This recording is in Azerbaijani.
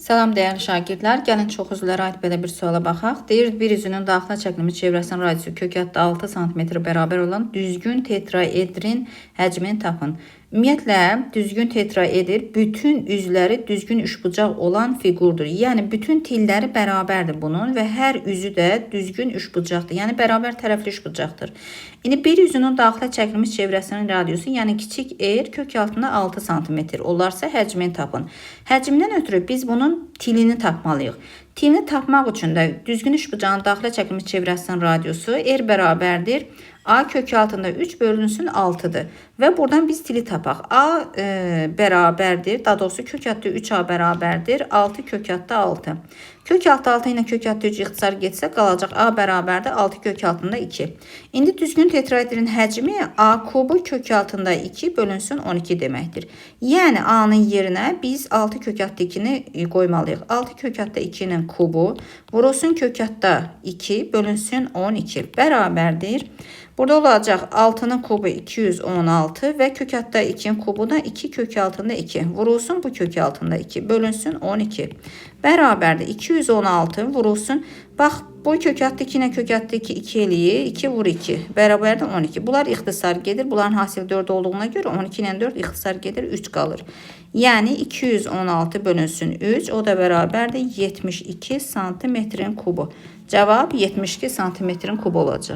Salam dəyərli şagirdlər, gəlin çox üzvlərə aid belə bir suala baxaq. Deyir, bir üzünün daxilə çəkilmiş çevrəsinin radiusu kökətdə 6 sm bərabər olan düzgün tetraedrin həcmini tapın. Ümumiyyətlə, düzgün tetraeder bütün üzləri düzgün üçbucaq olan fiqurdur. Yəni, bütün tilləri bərabərdir bunun və hər üzü də düzgün üçbucaqdır. Yəni, bərabər tərəfli üçbucaqdır. İndi bir üzünün daxilə çəkilmiş çevrəsinin radiusu, yəni kiçik r kök altında 6 sm olarsa həcmini tapın. Həcmdən ötürü biz bunun tilini tapmalıyıq. Tilini tapmaq üçün də düzgün üçbucağın daxilə çəkilmiş çevrəsinin radiusu r bərabərdir. A kök altında 3 bölünsün 6'dır. Və buradan biz tili tapaq. A bərabərdir. Daha doğrusu kök altı 3A bərabərdir. 6 kök altı 6. Kök altı 6 ilə kök altı 3 ixtisar getsə qalacaq. A bərabərdir 6 kök altında 2. İndi düzgün tetraedrin həcmi A kubu kök altında 2 bölünsün 12 deməkdir. Yəni A'nın yerinə biz 6 kök altı 2'ni qoymalıyıq. 6 kök altı 2'nin kubu vurulsun kök altı 2 bölünsün 12 bərabərdir. Burada olacaq 6'nın kubu 216 və kök altı 2'nin kubu da 2 kök altında 2. Vurulsun bu kök altında 2 bölünsün 12. Bərabərdir 216 vurulsun. Bax bu kök altı 2 ilə kök altı 2 2 eləyir. 2 vur 2 bərabərdir 12. Bunlar ixtisar gedir. Bunların hasili 4 olduğuna görə 12 ilə 4 ixtisar gedir 3 qalır. Yəni 216 bölünsün 3 o da bərabərdir 72 santimetrin kubu. Cavab 72 santimetrin kubu olacaq.